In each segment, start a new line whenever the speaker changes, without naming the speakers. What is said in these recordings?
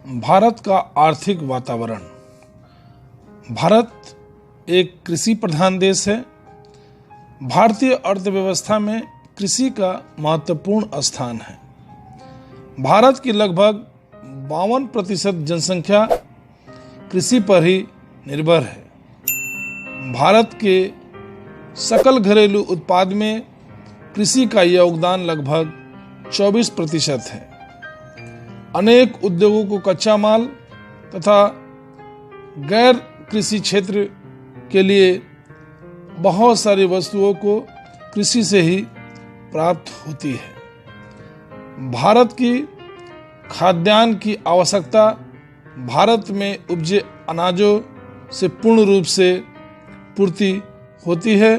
भारत का आर्थिक वातावरण। भारत एक कृषि प्रधान देश है। भारतीय अर्थव्यवस्था में कृषि का महत्वपूर्ण स्थान है। भारत की लगभग 52% जनसंख्या कृषि पर ही निर्भर है। भारत के सकल घरेलू उत्पाद में कृषि का योगदान लगभग 24% है। अनेक उद्योगों को कच्चा माल तथा गैर कृषि क्षेत्र के लिए बहुत सारी वस्तुओं को कृषि से ही प्राप्त होती है। भारत की खाद्यान्न की आवश्यकता भारत में उपजे अनाजों से पूर्ण रूप से पूर्ति होती है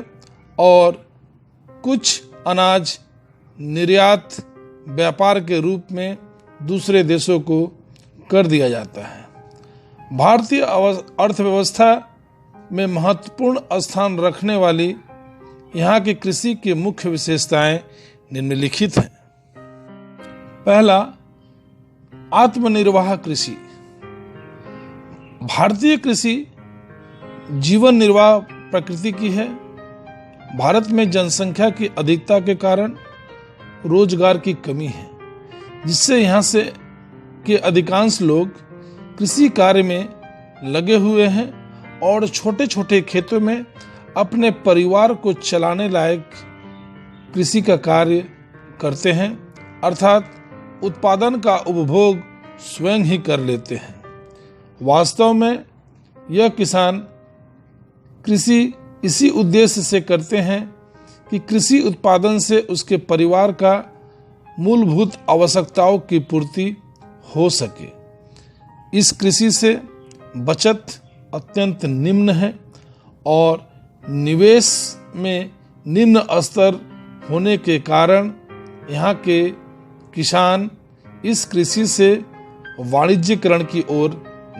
और कुछ अनाज निर्यात व्यापार के रूप में दूसरे देशों को कर दिया जाता है। भारतीय अर्थव्यवस्था में महत्वपूर्ण स्थान रखने वाली यहाँ की कृषि की मुख्य विशेषताएं निम्नलिखित हैं। पहला, आत्मनिर्वाह कृषि। भारतीय कृषि जीवन निर्वाह प्रकृति की है। भारत में जनसंख्या की अधिकता के कारण रोजगार की कमी है, जिससे यहाँ से के अधिकांश लोग कृषि कार्य में लगे हुए हैं और छोटे छोटे खेतों में अपने परिवार को चलाने लायक कृषि का कार्य करते हैं, अर्थात उत्पादन का उपभोग स्वयं ही कर लेते हैं। वास्तव में यह किसान कृषि इसी उद्देश्य से करते हैं कि कृषि उत्पादन से उसके परिवार का मूलभूत आवश्यकताओं की पूर्ति हो सके। इस कृषि से बचत अत्यंत निम्न है और निवेश में निम्न स्तर होने के कारण यहाँ के किसान इस कृषि से वाणिज्यीकरण की ओर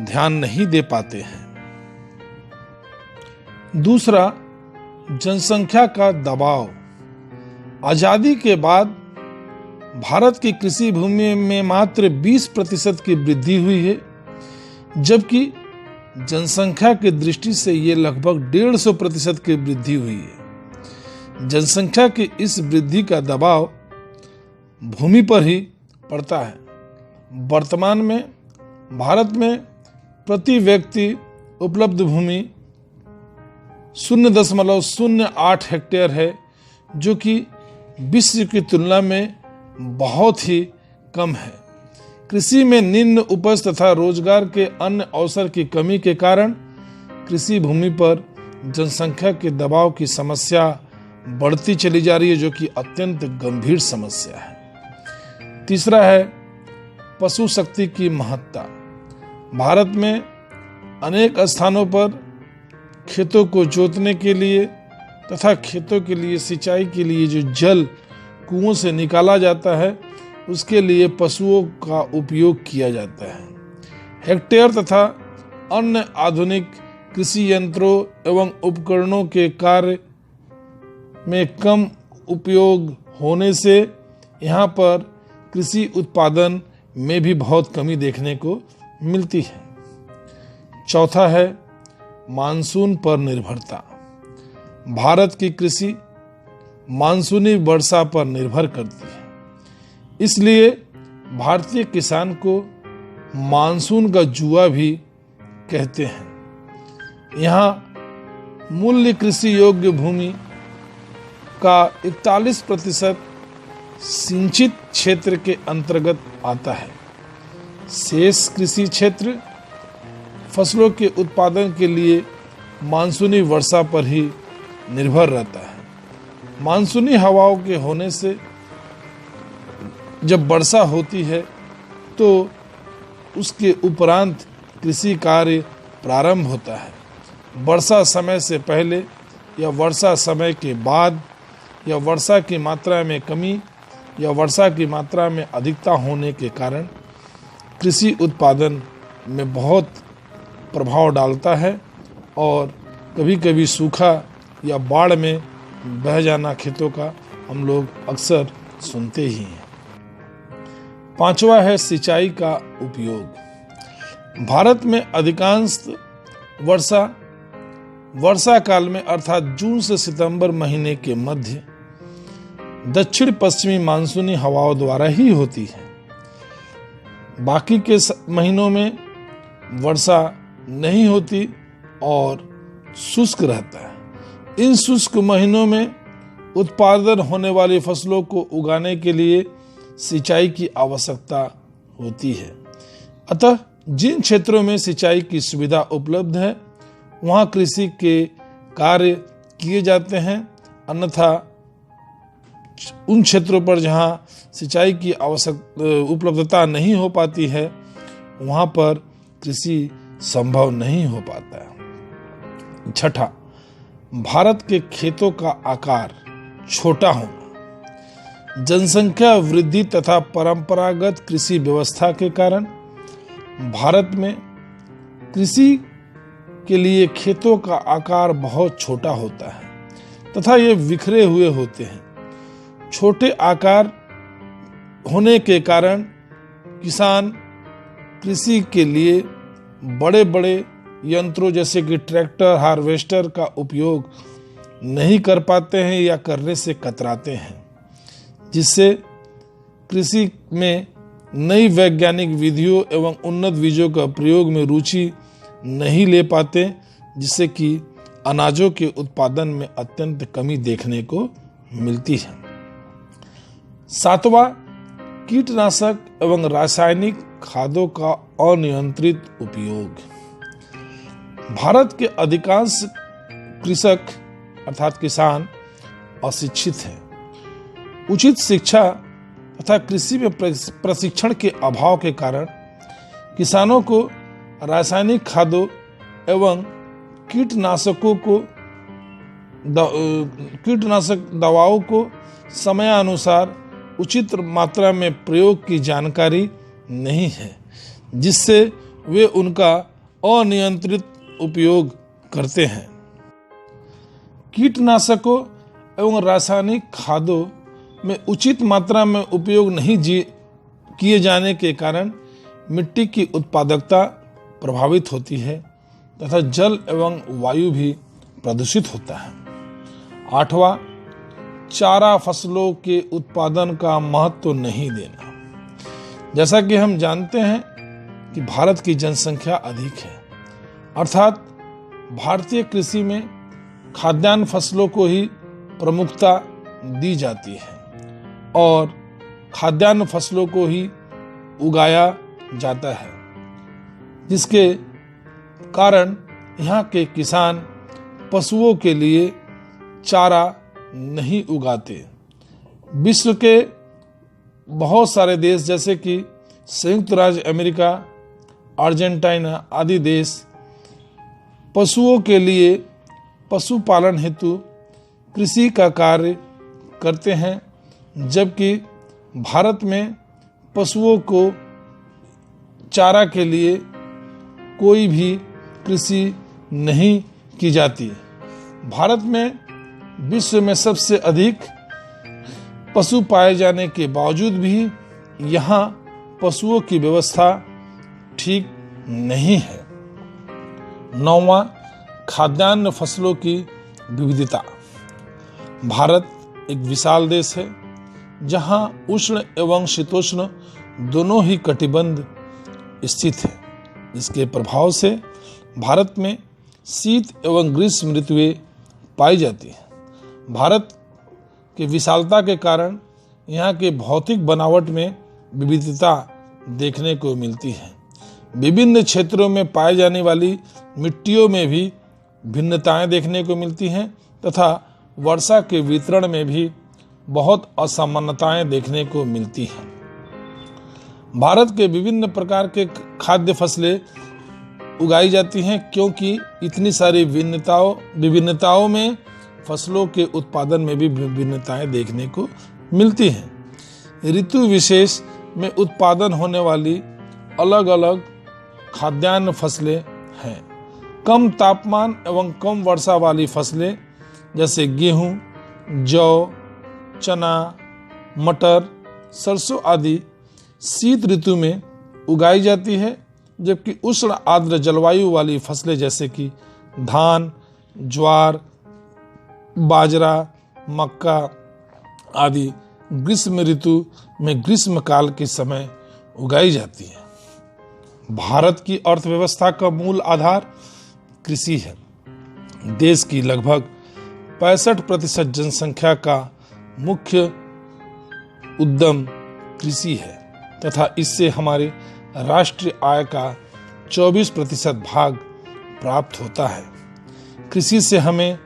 ध्यान नहीं दे पाते हैं। दूसरा, जनसंख्या का दबाव। आजादी के बाद भारत की कृषि भूमि में मात्र 20% की वृद्धि हुई है, जबकि जनसंख्या की दृष्टि से ये लगभग 150% की वृद्धि हुई है। जनसंख्या की इस वृद्धि का दबाव भूमि पर ही पड़ता है। वर्तमान में भारत में प्रति व्यक्ति उपलब्ध भूमि 0.08 हेक्टेयर है, जो कि विश्व की तुलना में बहुत ही कम है। कृषि में निम्न उपज तथा रोजगार के अन्य अवसर की कमी के कारण कृषि भूमि पर जनसंख्या के दबाव की समस्या बढ़ती चली जा रही है, जो कि अत्यंत गंभीर समस्या है। तीसरा है पशु शक्ति की महत्ता। भारत में अनेक स्थानों पर खेतों को जोतने के लिए तथा खेतों के लिए सिंचाई के लिए जो जल कुओं से निकाला जाता है, उसके लिए पशुओं का उपयोग किया जाता है। हेक्टेयर तथा अन्य आधुनिक कृषि यंत्रों एवं उपकरणों के कार्य में कम उपयोग होने से यहाँ पर कृषि उत्पादन में भी बहुत कमी देखने को मिलती है। चौथा है मानसून पर निर्भरता। भारत की कृषि मानसूनी वर्षा पर निर्भर करती है, इसलिए भारतीय किसान को मानसून का जुआ भी कहते हैं। यहाँ मूल्य कृषि योग्य भूमि का 41% सिंचित क्षेत्र के अंतर्गत आता है। शेष कृषि क्षेत्र फसलों के उत्पादन के लिए मानसूनी वर्षा पर ही निर्भर रहता है। मानसूनी हवाओं के होने से जब वर्षा होती है तो उसके उपरांत कृषि कार्य प्रारंभ होता है। वर्षा समय से पहले या वर्षा समय के बाद या वर्षा की मात्रा में कमी या वर्षा की मात्रा में अधिकता होने के कारण कृषि उत्पादन में बहुत प्रभाव डालता है और कभी कभी सूखा या बाढ़ में बह जाना खेतों का हम लोग अक्सर सुनते ही हैं। पांचवा है सिंचाई का उपयोग। भारत में अधिकांश वर्षा काल में अर्थात जून से सितंबर महीने के मध्य दक्षिण पश्चिमी मानसूनी हवाओं द्वारा ही होती है। बाकी के महीनों में वर्षा नहीं होती और शुष्क रहता है। इन शुष्क महीनों में उत्पादन होने वाली फसलों को उगाने के लिए सिंचाई की आवश्यकता होती है। अतः जिन क्षेत्रों में सिंचाई की सुविधा उपलब्ध है वहां कृषि के कार्य किए जाते हैं, अन्यथा उन क्षेत्रों पर जहां सिंचाई की उपलब्धता नहीं हो पाती है वहां पर कृषि संभव नहीं हो पाता है। छठा, भारत के खेतों का आकार छोटा होना। जनसंख्या वृद्धि तथा परंपरागत कृषि व्यवस्था के कारण भारत में कृषि के लिए खेतों का आकार बहुत छोटा होता है तथा ये बिखरे हुए होते हैं। छोटे आकार होने के कारण किसान कृषि के लिए बड़े बड़े यंत्रों जैसे कि ट्रैक्टर, हार्वेस्टर का उपयोग नहीं कर पाते हैं या करने से कतराते हैं, जिससे कृषि में नई वैज्ञानिक विधियों एवं उन्नत बीजों का प्रयोग में रुचि नहीं ले पाते, जिससे कि अनाजों के उत्पादन में अत्यंत कमी देखने को मिलती है। सातवां, कीटनाशक एवं रासायनिक खादों का अनियंत्रित उपयोग। भारत के अधिकांश कृषक अर्थात किसान अशिक्षित हैं। उचित शिक्षा तथा कृषि में प्रशिक्षण के अभाव के कारण किसानों को रासायनिक खादों एवं कीटनाशक दवाओं को समयानुसार उचित मात्रा में प्रयोग की जानकारी नहीं है, जिससे वे उनका अनियंत्रित उपयोग करते हैं। कीटनाशकों एवं रासायनिक खादों में उचित मात्रा में उपयोग नहीं किए जाने के कारण मिट्टी की उत्पादकता प्रभावित होती है तथा जल एवं वायु भी प्रदूषित होता है। आठवां, चारा फसलों के उत्पादन का महत्व नहीं देना। जैसा कि हम जानते हैं कि भारत की जनसंख्या अधिक है, अर्थात भारतीय कृषि में खाद्यान्न फसलों को ही प्रमुखता दी जाती है और खाद्यान्न फसलों को ही उगाया जाता है, जिसके कारण यहाँ के किसान पशुओं के लिए चारा नहीं उगाते। विश्व के बहुत सारे देश जैसे कि संयुक्त राज्य अमेरिका, अर्जेंटीना आदि देश पशुओं के लिए पशुपालन हेतु कृषि का कार्य करते हैं, जबकि भारत में पशुओं को चारा के लिए कोई भी कृषि नहीं की जाती। भारत में विश्व में सबसे अधिक पशु पाए जाने के बावजूद भी यहाँ पशुओं की व्यवस्था ठीक नहीं है। नौवां, खाद्यान्न फसलों की विविधता। भारत एक विशाल देश है जहाँ उष्ण एवं शीतोष्ण दोनों ही कटिबंध स्थित है। इसके प्रभाव से भारत में शीत एवं ग्रीष्म ऋतुएं पाई जाती हैं। भारत की विशालता के कारण यहाँ के भौतिक बनावट में विविधता देखने को मिलती है। विभिन्न क्षेत्रों में पाए जाने वाली मिट्टियों में भी भिन्नताएं देखने को मिलती हैं तथा वर्षा के वितरण में भी बहुत असमानताएं देखने को मिलती हैं। भारत के विभिन्न प्रकार के खाद्य फसलें उगाई जाती हैं, क्योंकि इतनी सारी विभिन्नताओं में फसलों के उत्पादन में भी विभिन्नताएं देखने को मिलती हैं। ऋतु विशेष में उत्पादन होने वाली अलग अलग खाद्यान्न फसलें हैं। कम तापमान एवं कम वर्षा वाली फसलें जैसे गेहूं, जौ, चना, मटर, सरसों आदि शीत ऋतु में उगाई जाती है, जबकि उष्ण आर्द्र जलवायु वाली फसलें जैसे कि धान, ज्वार, बाजरा, मक्का आदि ग्रीष्म ऋतु में ग्रीष्मकाल के समय उगाई जाती है। भारत की अर्थव्यवस्था का मूल आधार कृषि है। देश की लगभग 65% जनसंख्या का मुख्य उद्यम कृषि है तथा इससे हमारे राष्ट्रीय आय का 24% भाग प्राप्त होता है। कृषि से हमें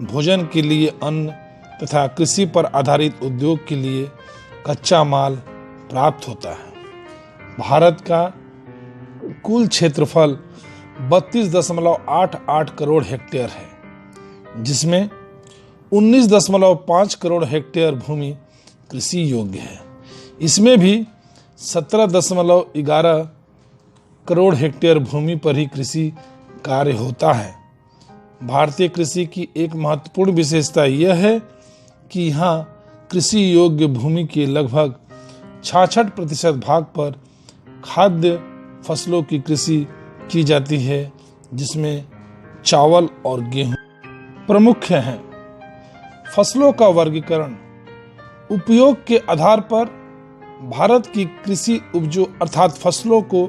भोजन के लिए अन्न तथा कृषि पर आधारित उद्योग के लिए कच्चा माल प्राप्त होता है। भारत का कुल क्षेत्रफल 32.88 करोड़ हेक्टेयर है, जिसमें 19.5 करोड़ हेक्टेयर भूमि कृषि योग्य है। इसमें भी 17.11 करोड़ हेक्टेयर भूमि पर ही कृषि कार्य होता है। भारतीय कृषि की एक महत्वपूर्ण विशेषता यह है कि यहाँ कृषि योग्य भूमि के लगभग 66% भाग पर खाद्य फसलों की कृषि की जाती है, जिसमें चावल और गेहूं प्रमुख हैं। फसलों का वर्गीकरण उपयोग के आधार पर भारत की कृषि उपजों अर्थात फसलों को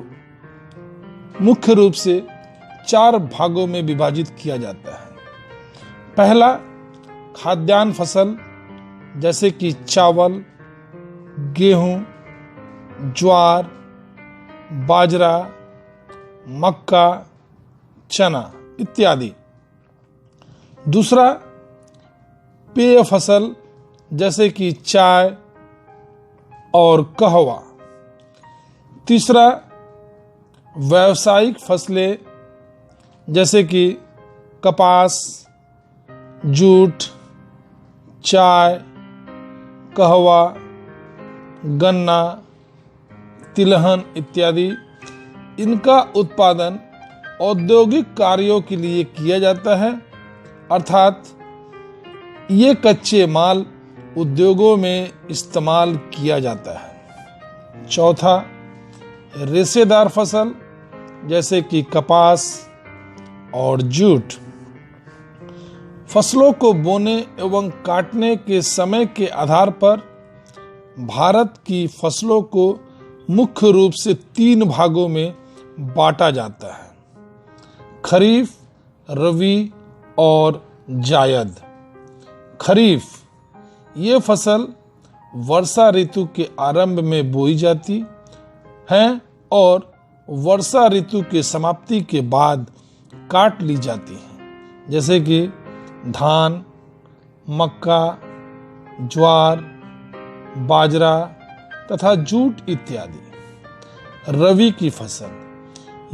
मुख्य रूप से 4 भागों में विभाजित किया जाता है। पहला, खाद्यान्न फसल जैसे कि चावल, गेहूं, ज्वार, बाजरा, मक्का, चना इत्यादि। दूसरा, पेय फसल जैसे कि चाय और कहवा। तीसरा, व्यावसायिक फसलें जैसे कि कपास, जूट, चाय, कहवा, गन्ना, तिलहन इत्यादि। इनका उत्पादन औद्योगिक कार्यों के लिए किया जाता है, अर्थात ये कच्चे माल उद्योगों में इस्तेमाल किया जाता है। चौथा, रेशेदार फसल जैसे कि कपास और जूट। फसलों को बोने एवं काटने के समय के आधार पर भारत की फसलों को मुख्य रूप से 3 भागों में बांटा जाता है: खरीफ, रबी और जायद। खरीफ ये फसल वर्षा ऋतु के आरंभ में बोई जाती है और वर्षा ऋतु के समाप्ति के बाद काट ली जाती है, जैसे कि धान, मक्का, ज्वार, बाजरा तथा जूट इत्यादि। रबी की फसल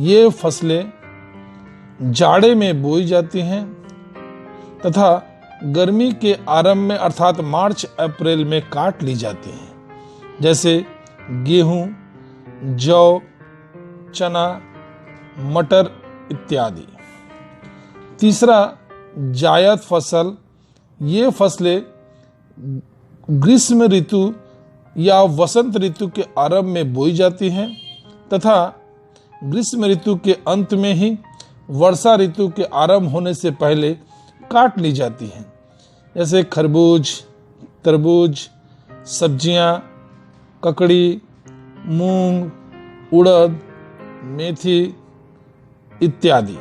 ये फसलें जाड़े में बोई जाती हैं तथा गर्मी के आरंभ में अर्थात मार्च अप्रैल में काट ली जाती हैं, जैसे गेहूं, जौ, चना, मटर इत्यादि। तीसरा, जायद फसल ये फसलें ग्रीष्म ऋतु या वसंत ऋतु के आरंभ में बोई जाती हैं तथा ग्रीष्म ऋतु के अंत में ही वर्षा ऋतु के आरंभ होने से पहले काट ली जाती हैं, जैसे खरबूज, तरबूज, सब्जियां, ककड़ी, मूंग, उड़द, मेथी इत्यादि।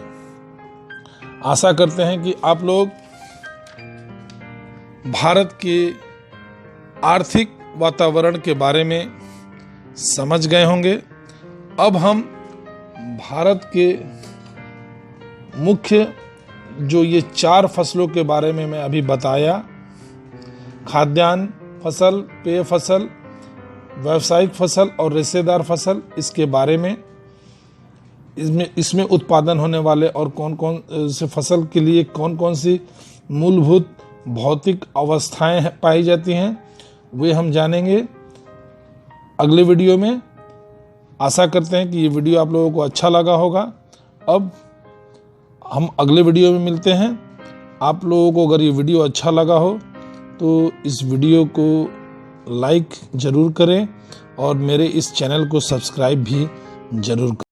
आशा करते हैं कि आप लोग भारत के आर्थिक वातावरण के बारे में समझ गए होंगे। अब हम भारत के मुख्य जो ये 4 फसलों के बारे में मैं अभी बताया, खाद्यान्न फसल, पेय फसल, व्यावसायिक फसल और रेशेदार फसल, इसके बारे में इसमें उत्पादन होने वाले और कौन कौन से फसल के लिए कौन कौन सी मूलभूत भौतिक अवस्थाएं पाई जाती हैं, वे हम जानेंगे अगले वीडियो में। आशा करते हैं कि ये वीडियो आप लोगों को अच्छा लगा होगा। अब हम अगले वीडियो में मिलते हैं। आप लोगों को अगर ये वीडियो अच्छा लगा हो तो इस वीडियो को लाइक ज़रूर करें और मेरे इस चैनल को सब्सक्राइब भी ज़रूर करें।